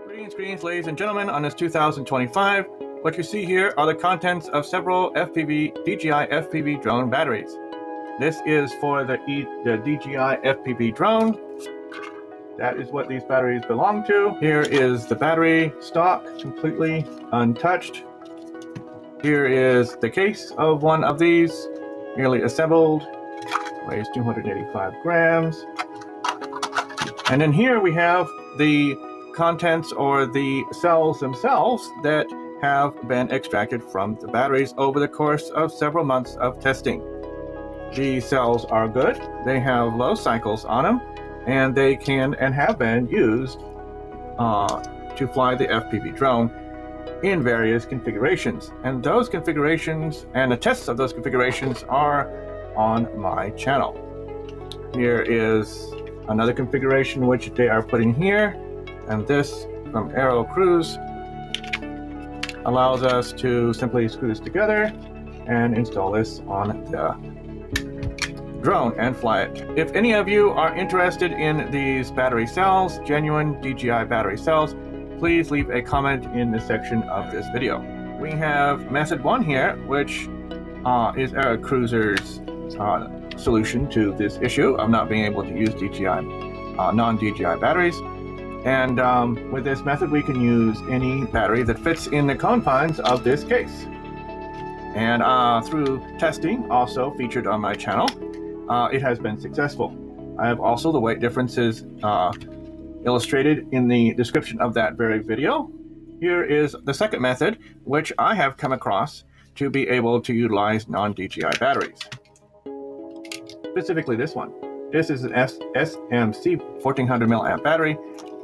Greetings, ladies and gentlemen, on this 2025. What you see here are the contents of several DJI FPV drone batteries. This is for the DJI FPV drone. That is what these batteries belong to. Here is the battery stock, completely untouched. Here is the case of one of these, nearly assembled, weighs 285 grams. And then here we have the contents or the cells themselves that have been extracted from the batteries over the course of several months of testing. These cells are good. They have low cycles on them, and they can and have been used to fly the FPV drone in various configurations. And those configurations and the tests of those configurations are on my channel. Here is another configuration which they are putting here, and this from aircruiserfpv allows us to simply screw this together and install this on the drone and fly it. If any of you are interested in these battery cells, genuine DJI battery cells, please leave a comment in the section of this video. We have method 1 here, which is aircruiser's solution to this issue of not being able to use non-DJI batteries. And with this method, we can use any battery that fits in the confines of this case. And through testing, also featured on my channel, it has been successful. I have also the weight differences illustrated in the description of that very video. Here is the second method, which I have come across to be able to utilize non-DJI batteries. Specifically this one. This is an SMC 1400 milliamp battery,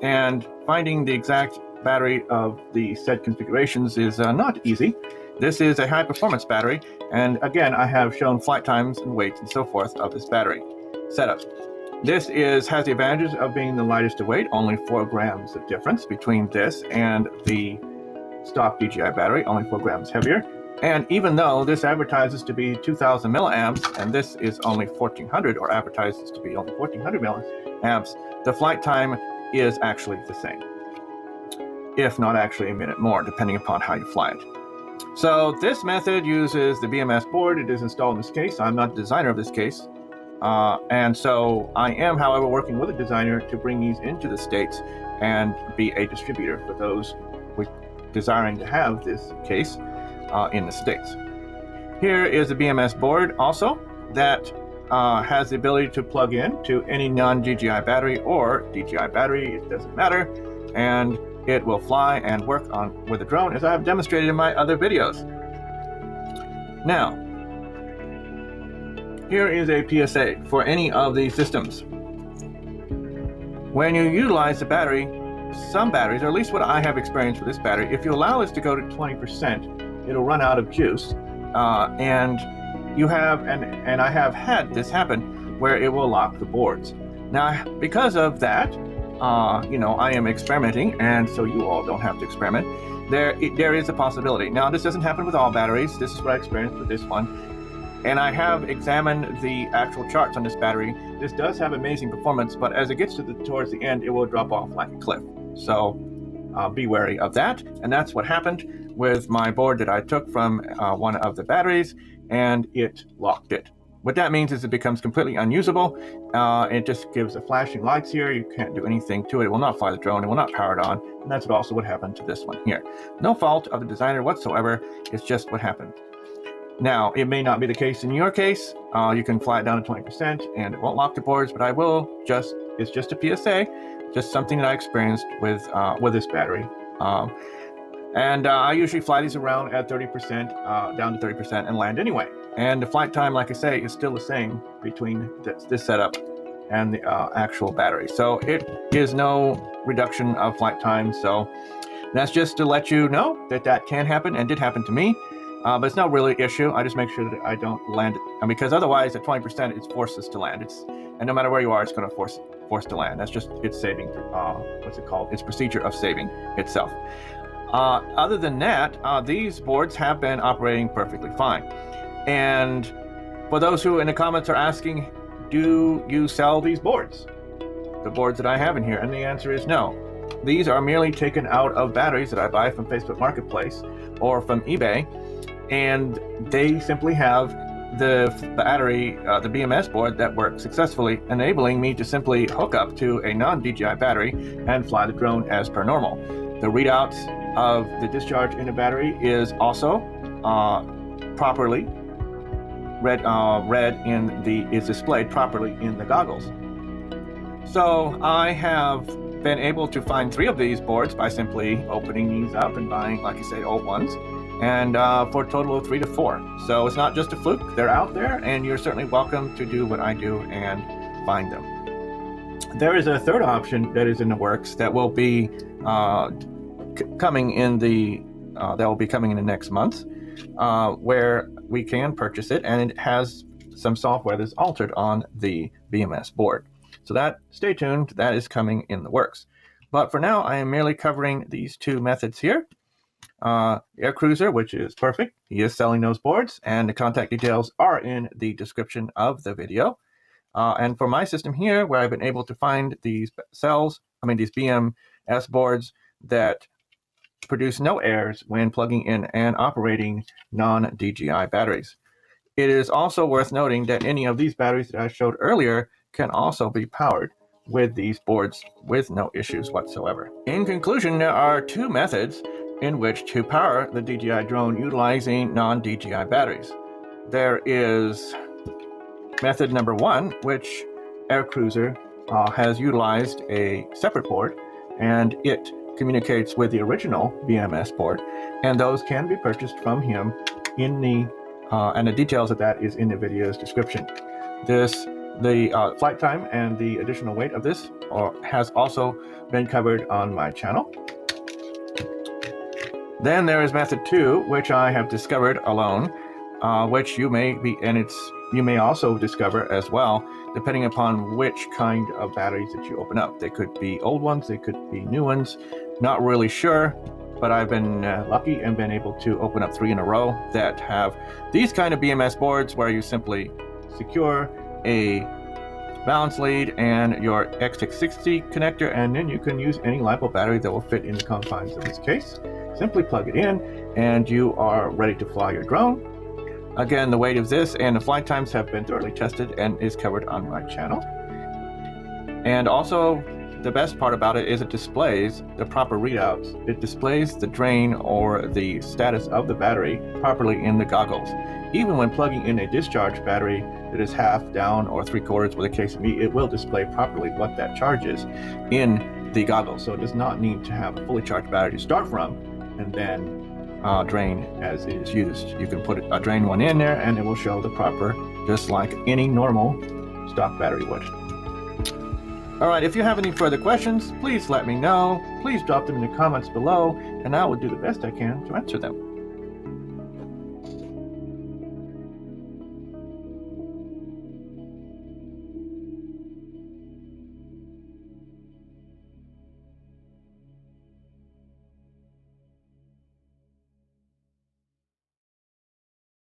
and finding the exact battery of the said configurations is not easy. This is a high performance battery, and again, I have shown flight times and weights and so forth of this battery setup. This has the advantages of being the lightest to weight, only 4 grams of difference between this and the stock DJI battery, only 4 grams heavier. And even though this advertises to be 2000 milliamps, and this is only 1400, or advertises to be only 1400 milliamps, the flight time is actually the same, if not actually a minute more, depending upon how you fly it. So this method uses the BMS board. It is installed in this case. I'm not the designer of this case. And so I am, however, working with a designer to bring these into the States and be a distributor for those desiring to have this case in the States. Here is a BMS board also that has the ability to plug in to any non-DJI battery or DJI battery, it doesn't matter, and it will fly and work with the drone as I have demonstrated in my other videos. Now, here is a PSA for any of these systems. When you utilize the battery, some batteries, or at least what I have experienced with this battery, if you allow this to go to 20%, it'll run out of juice, and you have, and I have had this happen where it will lock the boards. Now, because of that, I am experimenting, and so you all don't have to experiment. There is a possibility. Now, this doesn't happen with all batteries. This is what I experienced with this one. And I have examined the actual charts on this battery. This does have amazing performance, but as it gets towards the end, it will drop off like a cliff. So be wary of that. And that's what happened with my board that I took from one of the batteries, and it locked it. What that means is it becomes completely unusable. It just gives the flashing lights here. You can't do anything to it. It will not fly the drone. It will not power it on. And that's also what happened to this one here. No fault of the designer whatsoever. It's just what happened. Now, it may not be the case in your case. You can fly it down to 20% and it won't lock the boards, but it's just a PSA, just something that I experienced with this battery. And I usually fly these around at 30%, down to 30% and land anyway. And the flight time, like I say, is still the same between this setup and the actual battery. So it is no reduction of flight time. So that's just to let you know that can happen and did happen to me. But it's not really an issue. I just make sure that I don't land it. And because otherwise at 20%, it forces to land. And no matter where you are, it's going to force to land. That's just its saving, what's it called? Its procedure of saving itself. Other than that, these boards have been operating perfectly fine. And for those who in the comments are asking, do you sell these boards? The boards that I have in here? And the answer is no. These are merely taken out of batteries that I buy from Facebook Marketplace or from eBay, and they simply have the battery, the BMS board that works successfully, enabling me to simply hook up to a non-DJI battery and fly the drone as per normal. The readouts of the discharge in the battery is also properly is displayed properly in the goggles. So I have been able to find 3 of these boards by simply opening these up and buying, like I say, old ones, and for a total of 3 to 4. So it's not just a fluke, they're out there, and you're certainly welcome to do what I do and find them. There is a third option that is in the works that will be coming in the next month, where we can purchase it, and it has some software that's altered on the BMS board. So stay tuned, that is coming in the works. But for now, I am merely covering these 2 methods here. AirCruiser, which is perfect. He is selling those boards, and the contact details are in the description of the video. And for my system here, where I've been able to find these BMS boards that produce no errors when plugging in and operating non-DJI batteries. It is also worth noting that any of these batteries that I showed earlier can also be powered with these boards with no issues whatsoever. In conclusion, there are 2 methods in which to power the DJI drone utilizing non-DJI batteries. There is method number 1, which AirCruiser has utilized a separate board, and it communicates with the original BMS board, and those can be purchased from him and the details of that is in the video's description. The flight time and the additional weight of this has also been covered on my channel. Then there is method 2, which I have discovered alone, which you may also discover as well, depending upon which kind of batteries that you open up. They could be old ones, they could be new ones, not really sure, but I've been lucky and been able to open up 3 in a row that have these kind of BMS boards where you simply secure a balance lead and your X660 connector, and then you can use any LiPo battery that will fit in the confines of this case. Simply plug it in and you are ready to fly your drone. Again, the weight of this and the flight times have been thoroughly tested and is covered on my channel. And also, the best part about it is it displays the proper readouts. It displays the drain or the status of the battery properly in the goggles. Even when plugging in a discharge battery that is half down or 3/4 with a case of meat, it will display properly what that charge is in the goggles. So it does not need to have a fully charged battery to start from and then drain as it is used. You can put a drain one in there and it will show the proper, just like any normal stock battery would. Alright, if you have any further questions, please let me know. Please drop them in the comments below and I will do the best I can to answer them.